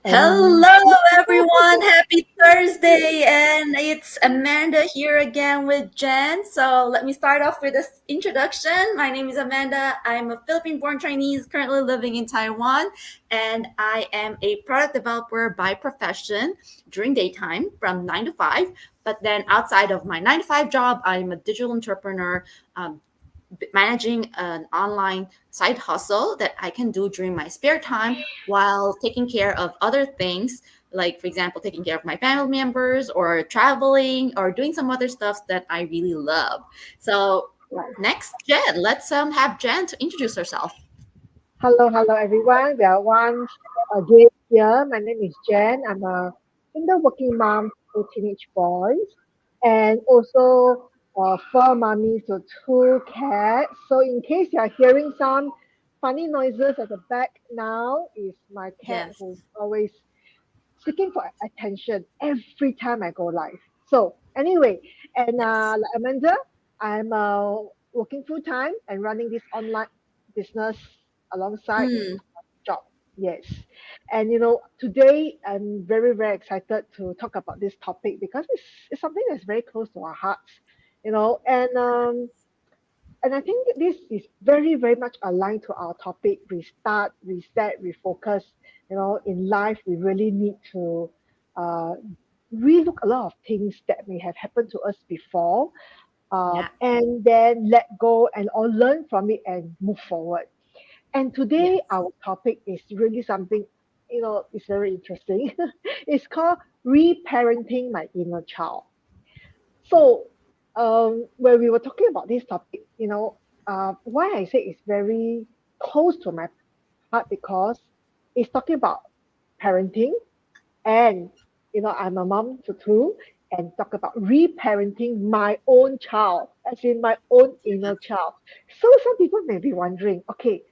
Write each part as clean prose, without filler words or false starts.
And Hello, everyone. Happy Thursday. And it's Amanda here again with Jen. So let me start off with this introduction. My name is Amanda. I'm a Philippine born Chinese currently living in Taiwan. And I am a product developer by profession during daytime from 9 to 5. But then outside of my 9 to 5 job, I'm a digital entrepreneur. Managing an online side hustle that I can do during my spare time while taking care of other things, like, for example, taking care of my family members or traveling or doing some other stuff that I really love. So, next, Jen, let's have Jen to introduce herself. hello everyone. We are once again here. My name is Jen. I'm a single working mom to teenage boys, and also a fur mommy to two cats. So in case you are hearing some funny noises at the back now, is my cat Yes. who's always seeking for attention every time I go live. So anyway, and Yes. like Amanda, I'm working full time and running this online business alongside Mm, job. Yes, and today I'm very excited to talk about this topic because it's something that's very close to our hearts. And I think this is very much aligned to our topic: restart, reset, refocus. In life, we really need to uh, relook a lot of things that may have happened to us before, yeah. and then let go and or learn from it and move forward. And today, Yes. our topic is really something, it's very interesting. It's called reparenting my inner child. So, when we were talking about this topic, why I say it's very close to my heart because it's talking about parenting, and I'm a mom to two, and talk about reparenting my own child, as in my own inner child. So some people may be wondering, okay,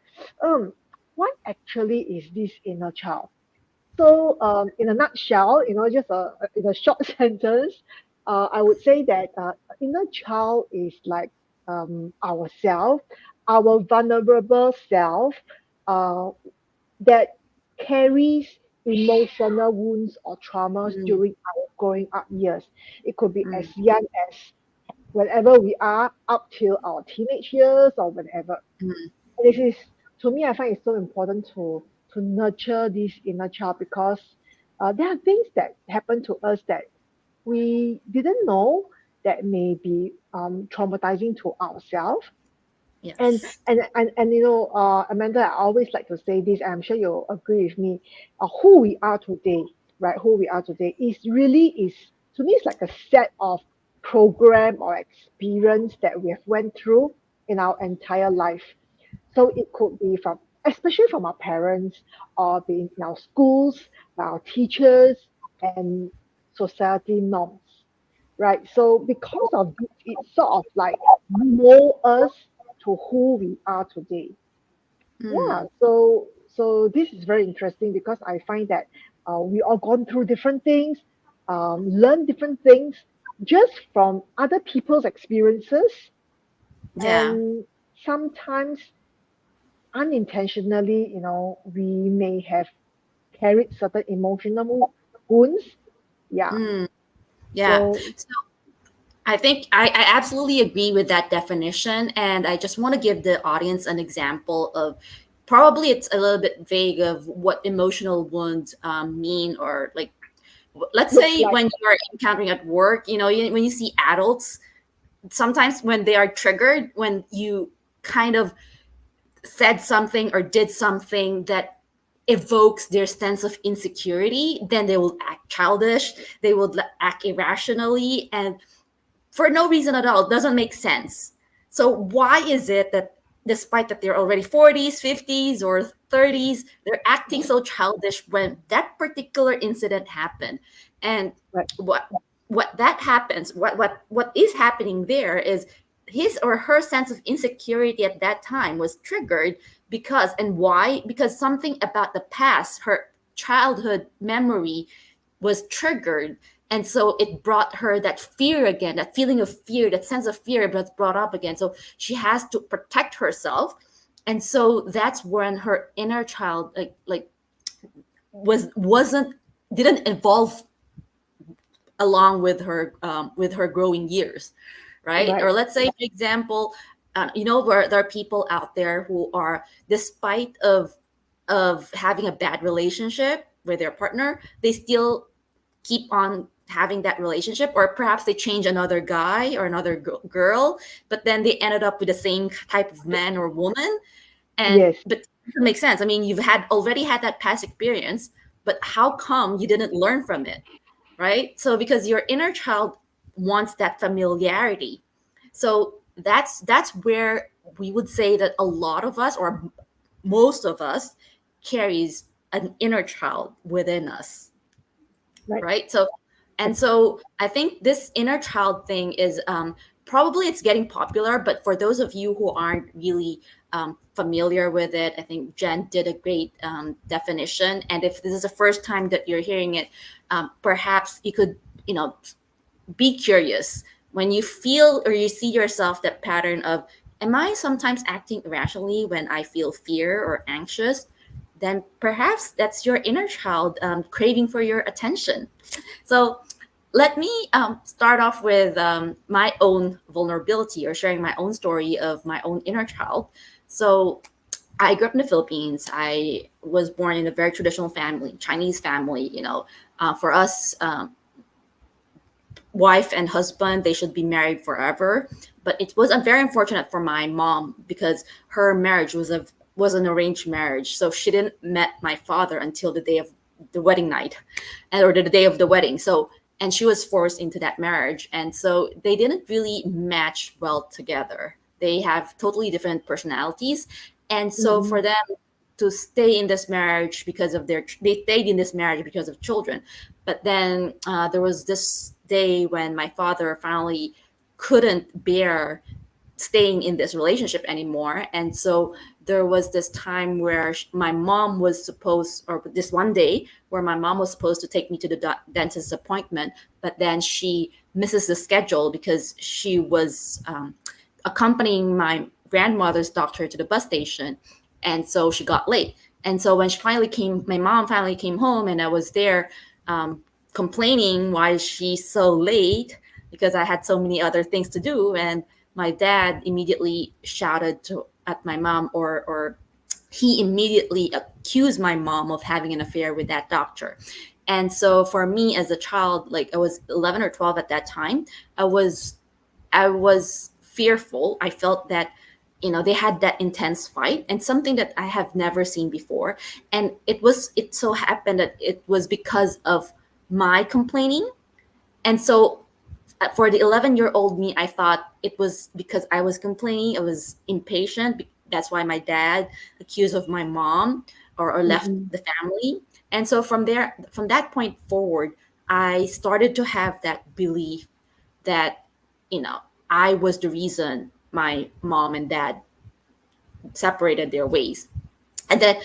um, what actually is this inner child? So, in a nutshell, just in a short sentence, I would say that inner child is like ourself, our vulnerable self, uh, that carries emotional wounds or traumas Mm, during our growing up years. It could be as mm, young as whenever we are up till our teenage years or whenever. mm. This is, to me, I find it so important to nurture this inner child because there are things that happen to us that we didn't know that may be traumatizing to ourselves. And Yes. Amanda, I always like to say this, and I'm sure you'll agree with me. Who we are today, right? Who we are today is to me, it's like a set of program or experience that we have went through in our entire life. So it could be from, especially from our parents, or being in our schools, our teachers, and society norms, right? So because of this, it sort of like mold us to who we are today. Yeah. Mm, So this is very interesting because I find that we all gone through different things, learn different things just from other people's experiences, yeah. and sometimes unintentionally, we may have carried certain emotional wounds. Yeah. Mm, yeah. So I think I absolutely agree with that definition. And I just want to give the audience an example of, probably it's a little bit vague, of what emotional wounds mean, or like, let's looks say like, when you are encountering at work, when you see adults, sometimes when they are triggered, when you kind of said something or did something that evokes their sense of insecurity, then they will act childish, they will act irrationally, and for no reason at all. It doesn't make sense. So why is it that despite that they're already 40s, 50s, or 30s, they're acting so childish when that particular incident happened? And right. what that happens, what is happening there is his or her sense of insecurity at that time was triggered because, and why? Because something about the past, her childhood memory, was triggered, and so it brought her that fear again, that feeling of fear, that sense of fear that's brought up again. So she has to protect herself. And so that's when her inner child, like wasn't didn't evolve along with her growing years, right? Right. Or let's say, for example, where there are people out there who are, despite of having a bad relationship with their partner, they still keep on having that relationship, or perhaps they change another guy or another girl, but then they ended up with the same type of man or woman. And Yes. but it doesn't make sense. I mean, you've already had that past experience, but how come you didn't learn from it, right? So because your inner child wants that familiarity. So that's where we would say that a lot of us, or most of us, carries an inner child within us, Right. right? So I think this inner child thing is, probably it's getting popular, but for those of you who aren't really familiar with it, I think Jen did a great definition. And if this is the first time that you're hearing it, perhaps you could, be curious when you feel or you see yourself that pattern of, am I sometimes acting irrationally when I feel fear or anxious? Then perhaps that's your inner child craving for your attention. So let me start off with my own vulnerability, or sharing my own story of my own inner child. So I grew up in the Philippines. I was born in a very traditional family, Chinese family. For us, wife and husband, they should be married forever. But it was very unfortunate for my mom, because her marriage was an arranged marriage. So she didn't met my father until the day of the wedding night, or the day of the wedding. So, and she was forced into that marriage, and so they didn't really match well together. They have totally different personalities, and so Mm-hmm. for them to stay in this marriage because of they stayed in this marriage because of children. But then there was this day when my father finally couldn't bear staying in this relationship anymore. And so there was this time where my mom was supposed, or this one day where my mom was supposed to take me to the dentist's appointment, but then she misses the schedule because she was accompanying my grandmother's doctor to the bus station. And so she got late. And so when my mom finally came home, and I was there complaining why she's so late, because I had so many other things to do. And my dad immediately shouted at my mom, or he immediately accused my mom of having an affair with that doctor. And so for me as a child, like I was 11 or 12 at that time, I was fearful. I felt that, they had that intense fight, and something that I have never seen before. And it so happened that it was because of my complaining. And so for the 11-year-old me, I thought it was because I was complaining. I was impatient. That's why my dad accused of my mom, or left Mm-hmm. the family. And so from that point forward, I started to have that belief that, you know, I was the reason my mom and dad separated their ways. And then,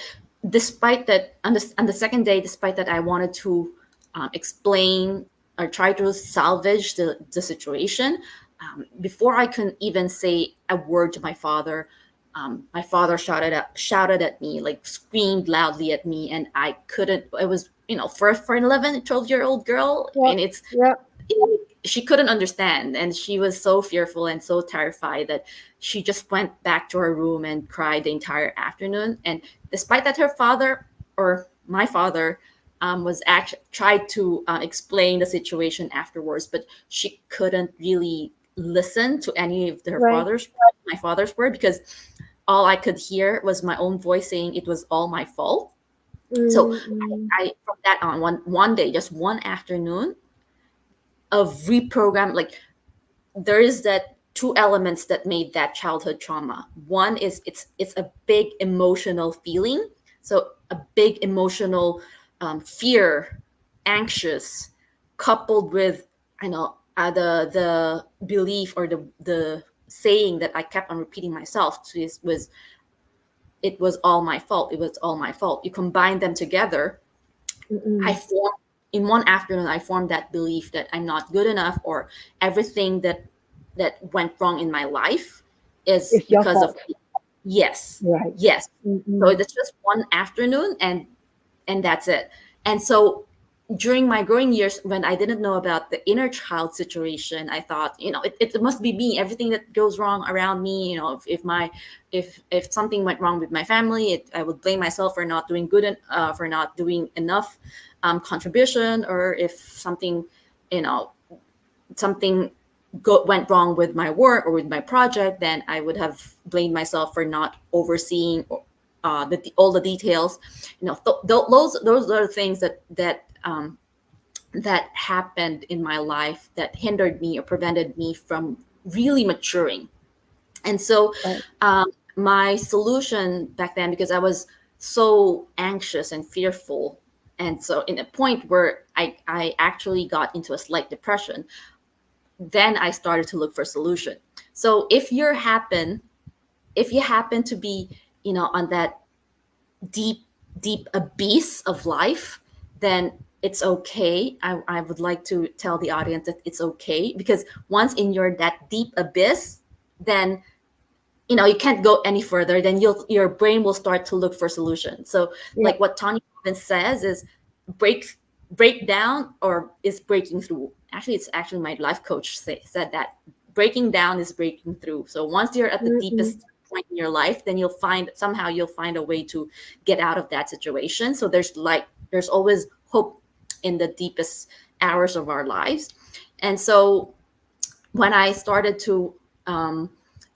despite that, on the second day, despite that, I wanted to explain or try to salvage the situation. Before I could even say a word to my father shouted at me, like screamed loudly at me, and I couldn't. It was, for an 11, 12-year-old girl, Yep. and Yep. she couldn't understand, and she was so fearful and so terrified that she just went back to her room and cried the entire afternoon. And despite that, her father, or my father, was actually tried to explain the situation afterwards, but she couldn't really listen to any of Right. my father's word, because all I could hear was my own voice saying it was all my fault. So Mm-hmm. I from that on, one day, just one afternoon of reprogram, like, there is that two elements that made that childhood trauma. One is it's a big emotional feeling, so a big emotional fear, anxious, coupled with, the belief, or the saying that I kept on repeating myself was, it was all my fault. It was all my fault. You combine them together, I Mm-mm. formed in one afternoon. I formed that belief that I'm not good enough, or everything that went wrong in my life is It's your because of fault. me. Yes, Right. yes. So Mm-mm. it's just one afternoon, and and that's it. And so during my growing years, when I didn't know about the inner child situation, I thought, it must be me. Everything that goes wrong around me, if something went wrong with my family, I would blame myself for not doing good, for not doing enough contribution, or if something, something went wrong with my work or with my project, then I would have blamed myself for not overseeing all the details. Those are the things that happened in my life that hindered me or prevented me from really maturing. And so Right. my solution back then, because I was so anxious and fearful, and so in a point where I actually got into a slight depression, then I started to look for solution. So if you happen to be, on that deep, deep abyss of life, then it's okay. I would like to tell the audience that it's okay, because once in that deep abyss, then you can't go any further. Then your brain will start to look for solutions. So Yeah. like what Tony Robbins says is break down or is breaking through. Actually, it's actually my life coach said that breaking down is breaking through. So once you're at the Mm-mm. deepest point in your life, then you'll find a way to get out of that situation. So there's always hope in the deepest hours of our lives. And so when I started to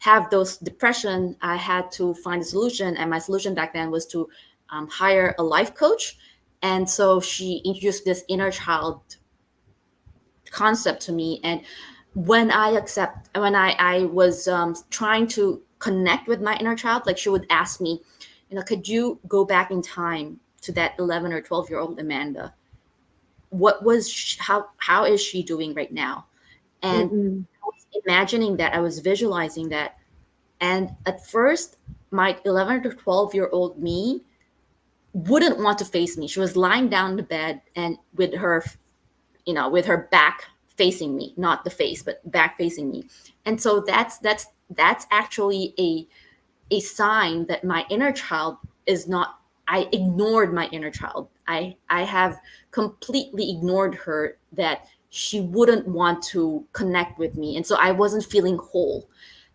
have those depression, I had to find a solution, and my solution back then was to hire a life coach. And so she introduced this inner child concept to me. And when I was trying to connect with my inner child, like she would ask me, could you go back in time to that 11 or 12-year-old Amanda? How is she doing right now? And Mm-mm. I was imagining that, I was visualizing that. And at first, my 11 to 12-year-old me wouldn't want to face me. She was lying down in the bed and with her back facing me, not the face, but back facing me. And so that's actually a sign that my inner child is not. I ignored my inner child. I have completely ignored her, that she wouldn't want to connect with me, and so I wasn't feeling whole.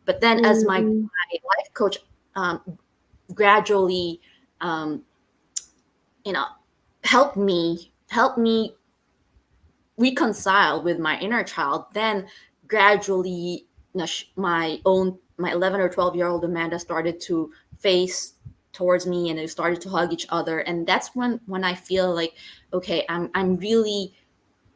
But then, as my Mm-mm. life coach um, gradually, um, you know, helped me reconcile with my inner child, then gradually, my 11 or 12-year-old Amanda started to face towards me, and they started to hug each other. And that's when I feel like, okay, I'm really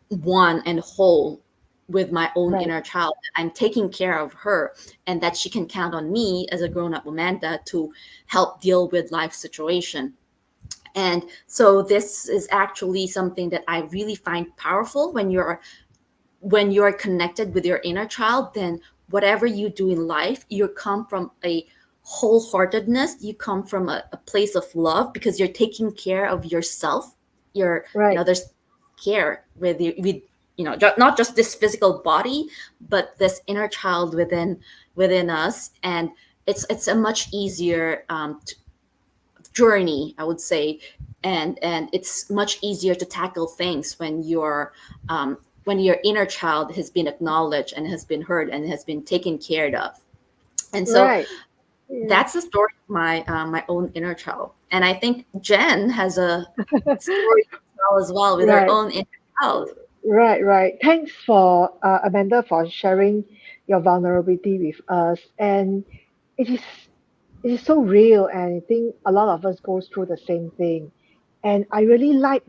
one and whole with my own Right. inner child. I'm taking care of her, and that she can count on me as a grown-up Amanda to help deal with life situation. And so this is actually something that I really find powerful. When you're connected with your inner child, then whatever you do in life, you come from a wholeheartedness, you come from a place of love, because you're taking care of yourself. Right. There's care with not just this physical body, but this inner child within us. And it's a much easier journey, I would say. And it's much easier to tackle things when your inner child has been acknowledged and has been heard and has been taken care of. And so Right. Yeah. that's the story of my own inner child. And I think Jen has a story to tell as well with her Right. own inner child. Right. Right. Thanks for Amanda for sharing your vulnerability with us, and it is it is so real, and I think a lot of us goes through the same thing. And I really love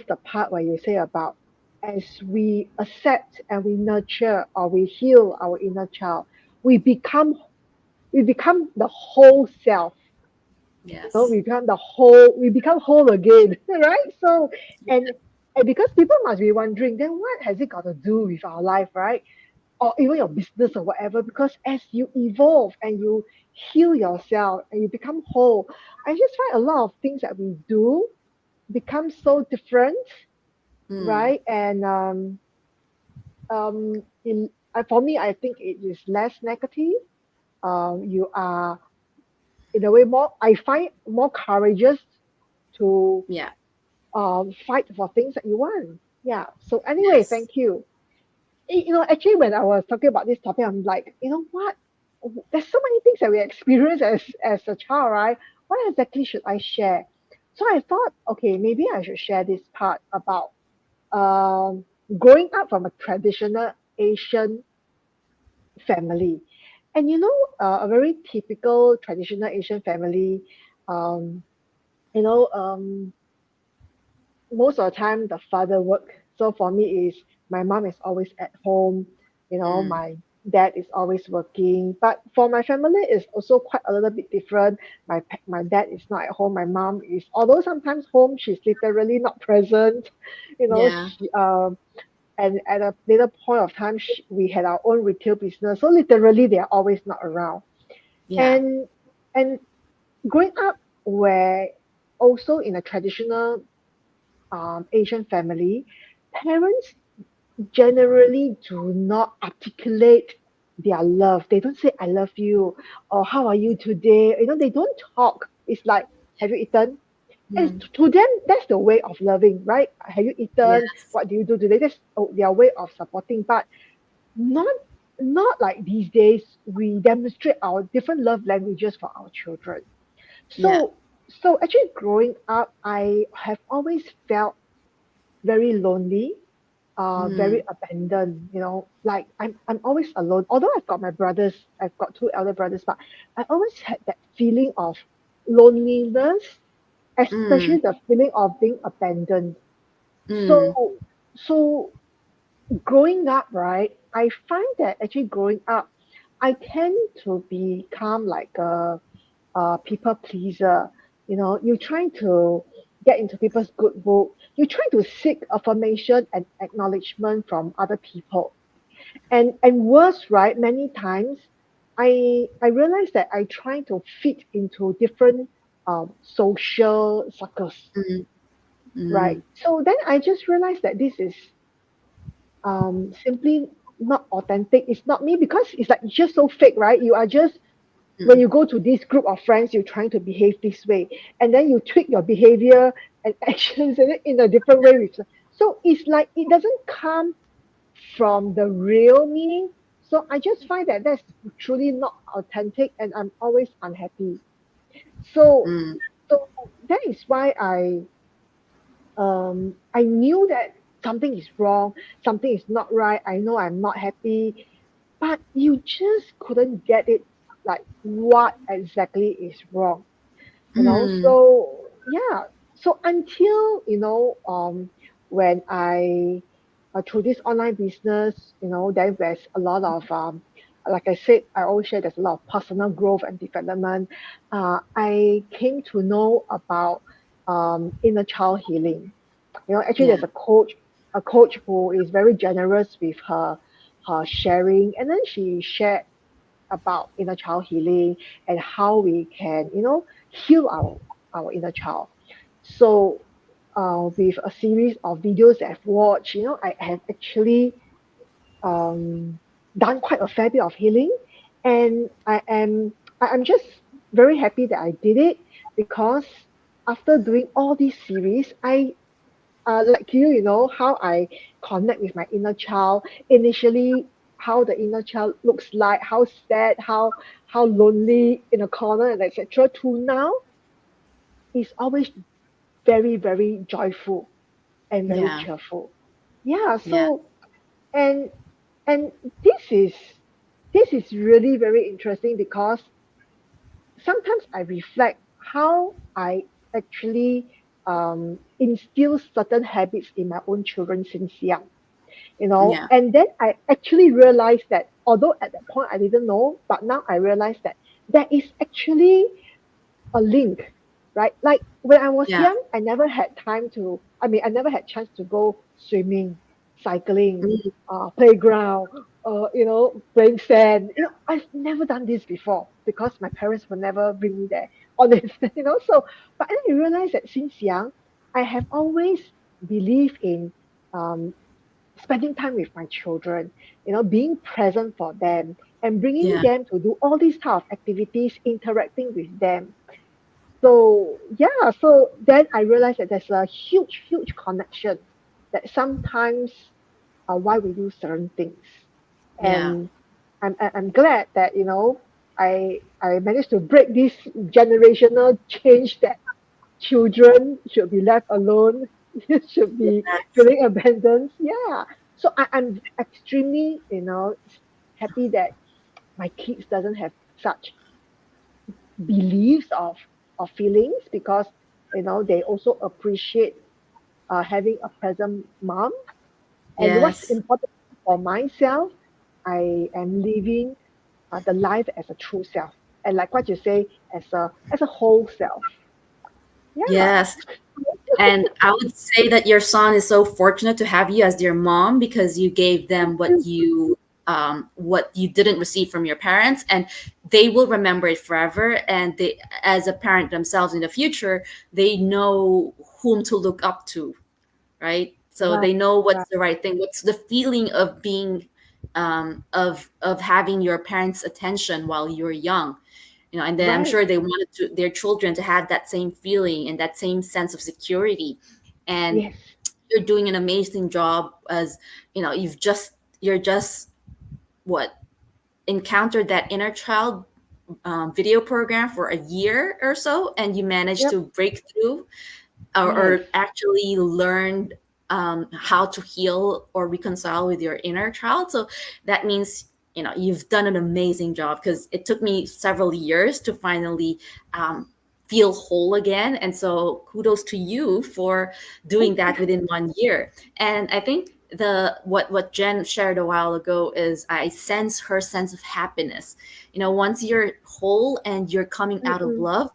the part where you say about as we accept and we nurture or we heal our inner child, we become we become the whole self. Yes. We become whole again, right? So, and and because people must be wondering, then what has it got to do with our life, right? Or even your business or whatever? Because as you evolve and you heal yourself and you become whole, I just find a lot of things that we do become so different, Mm, right? And for me, I think it is less negative. You are in a way more, I find more courageous, to Yeah. fight for things that you want. Yeah. So anyway, Yes. thank you. Actually, when I was talking about this topic, I'm like, you know what? There's so many things that we experience as a child, right? What exactly should I share? So I thought, okay, maybe I should share this part about um, growing up from a traditional Asian family. And a very typical traditional Asian family, um, you know, most of the time the father work. So for me is my mom is always at home, Mm. my dad is always working. But for my family it's also quite a little bit different. My dad is not at home. My mom is, although sometimes home, she's literally not present. Yeah. And at a later point of time, we had our own retail business. So literally they are always not around. Yeah. And and growing up where also in a traditional Asian family, parents generally do not articulate their love. They don't say "I love you" or "How are you today." They don't talk. It's like, "Have you eaten?" And Mm. to them, that's the way of loving, right? "Have you eaten? Yes. What do you do today?" That's their way of supporting. But not not like these days. We demonstrate our different love languages for our children. Yeah. So actually, growing up, I have always felt very lonely, Mm. very abandoned. Like I'm always alone. Although I've got my brothers, I've got two elder brothers, but I always had that feeling of loneliness, Mm. especially the feeling of being abandoned. Mm. So, so growing up, right, I find that actually growing up, I tend to become like a people pleaser. You're trying to get into people's good book. You try to seek affirmation and acknowledgement from other people. And worse, right? Many times, I realize that I try to fit into different social circles, Mm. right? Mm. So then I just realized that this is simply not authentic. It's not me, because it's like just so fake, right? You are just, when Mm. you go to this group of friends, you're trying to behave this way, and then you tweak your behavior and actions in a different way. So it's like it doesn't come from the real me. So I just find that that's truly not authentic, and I'm always unhappy. So Mm. so that is why I knew that something is wrong, something is not right. I know I'm not happy, but you just couldn't get it, like what exactly is wrong. Mm. So yeah. So until when I through this online business, then there's a lot of like I said, I always share there's a lot of personal growth and development. I came to know about inner child healing. Actually, Yeah. there's a coach who is very generous with her sharing, and then she shared about inner child healing and how we can, heal our inner child. So, with a series of videos that I've watched, I have actually done quite a fair bit of healing, and I'm just very happy that I did it, because after doing all these series, I like how I connect with my inner child. Initially, how the inner child looks like, how sad, how lonely in a corner, and etc. To now is always very, very joyful and very Yeah. cheerful. Yeah. Yeah. And and this is really very interesting, because sometimes I reflect how I actually instill certain habits in my own children since young. Yeah. And then I actually realized that, although at that point I didn't know, but now I realize that there is actually a link, right? Like when I was Yeah. young, I never had chance to go swimming, cycling, Mm. playground, playing sand. I've never done this before, because my parents would never bring me there. Honest, So, but then I realized that since young, I have always believed in um, spending time with my children, being present for them and bringing Yeah. them to do all these type of activities, interacting with them. So yeah, so then I realized that there's a huge connection that sometimes why we do certain things. Yeah. And I'm glad that I managed to break this generational change that children should be left alone, should be Yes. feeling abandoned. Yeah. So I'm extremely, happy that my kids doesn't have such beliefs of feelings, because they also appreciate having a present mom. And what's Yes. important for myself, I am living the life as a true self, and like what you say, as a whole self. Yeah. Yes. And I would say that your son is so fortunate to have you as their mom because you gave them what you didn't receive from your parents, and they will remember it forever. And they, as a parent themselves in the future, they know whom to look up to, right? So Right. they know what's Right. the right thing. What's the feeling of being of having your parents' attention while you're young, and then I'm Right. sure they wanted their children to have that same feeling and that same sense of security. And Yes. you're doing an amazing job, as you're just what encountered that inner child video program for a year or so, and you managed Yep. to break through, or, Yes. actually learned how to heal or reconcile with your inner child. So that means you've done an amazing job, because it took me several years to finally um, feel whole again. And so kudos to you for doing that within 1 year. And I think what Jen shared a while ago is, I sense her sense of happiness. Once you're whole and you're coming out of Mm-mm. love,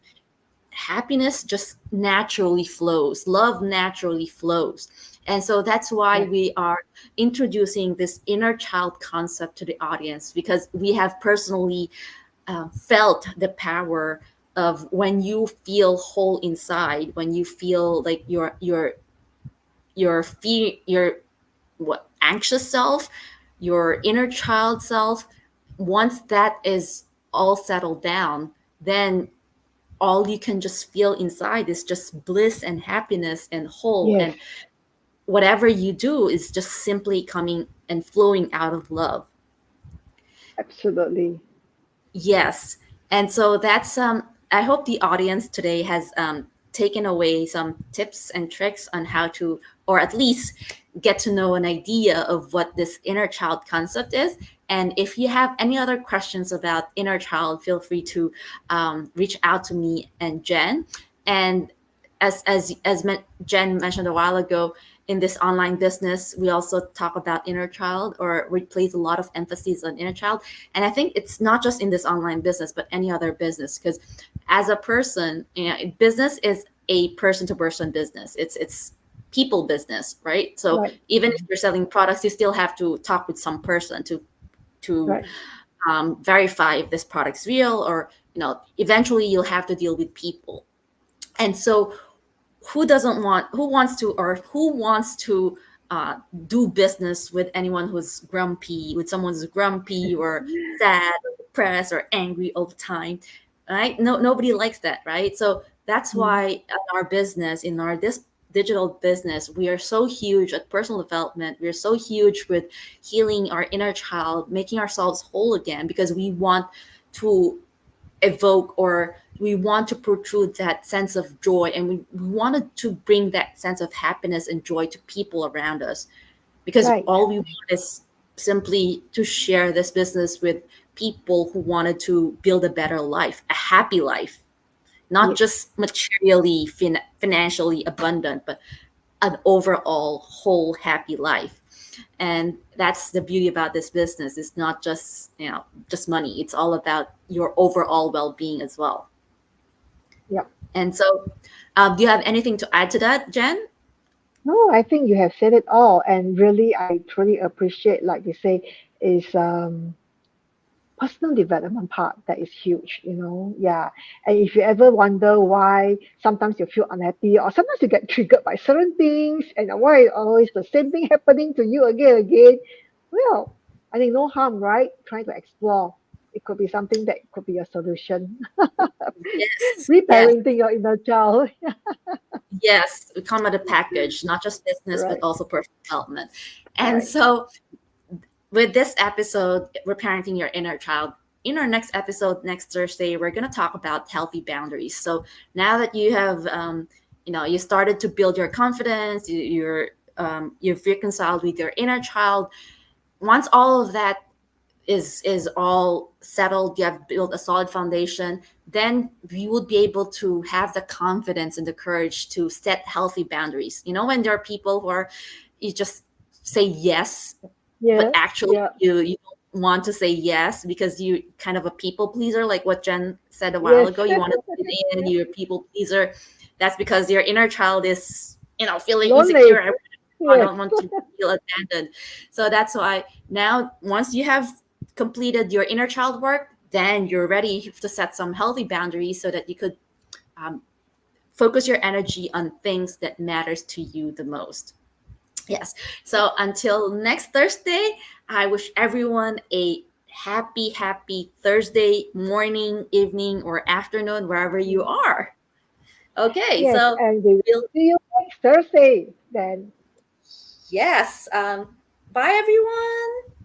happiness just naturally flows, love naturally flows. And so that's why Right. we are introducing this inner child concept to the audience, because we have personally felt the power of when you feel whole inside, when you feel like your what anxious self, your inner child self, once that is all settled down, then all you can just feel inside is just bliss and happiness and whole. Yes. And whatever you do is just simply coming and flowing out of love. Absolutely. Yes. And so that's I hope the audience today has taken away some tips and tricks on how to, or at least get to know an idea of what this inner child concept is. And if you have any other questions about inner child, feel free to reach out to me and Jen. And Jen mentioned a while ago, in this online business, we also talk about inner child, or we place a lot of emphasis on inner child. And I think it's not just in this online business, but any other business, because as a person, business is a person to person business. It's people business, right? So Right. even if you're selling products, you still have to talk with some person to Right. verify if this product's real, or eventually you'll have to deal with people. And so who wants to uh, do business with anyone who's grumpy, with someone who's grumpy or sad or depressed or angry all the time, right? No, nobody likes that, right? So that's Mm. why in our business, in our this digital business, we are so huge at personal development. We're so huge with healing our inner child, making ourselves whole again, because we want to evoke, or we want to protrude that sense of joy, and we wanted to bring that sense of happiness and joy to people around us, because Right. all we want is simply to share this business with people who wanted to build a better life, a happy life, not Yes. just materially financially abundant, but an overall whole happy life. And that's the beauty about this business. It's not just just money. It's all about your overall well-being as well. Yep. And so do you have anything to add to that, Jen? No, I think you have said it all, and really, I truly appreciate, like you say, is personal development part that is huge. Yeah. And if you ever wonder why sometimes you feel unhappy, or sometimes you get triggered by certain things, and why always the same thing happening to you again and again, well, I think no harm, right? Trying to explore. it could be something that could be a solution. Yes, yes, Reparenting your inner child. yes. We come at a package, not just business, but Right, also personal development. And right. so, with this episode, Reparenting Your Inner Child, in our next episode, next Thursday, we're going to talk about healthy boundaries. So now that you have, you started to build your confidence, you've reconciled with your inner child. Once all of that is all settled, you have built a solid foundation, then you would be able to have the confidence and the courage to set healthy boundaries. When there are people who are, you just say yes, but Yes, actually yeah, you don't want to say yes because you kind of a people pleaser, like what Jen said a while yes. ago. You want to fit in, you're a people pleaser. That's because your inner child is feeling Lonely. insecure. I Yes, don't want to feel abandoned. So that's why now, once you have completed your inner child work, then you're ready to set some healthy boundaries so that you could um, focus your energy on things that matters to you the most. Yes. So until next Thursday, I wish everyone a happy Thursday morning, evening, or afternoon, wherever you are. Okay. yes, So and we will we'll, see you next Thursday then. yes. Bye, everyone.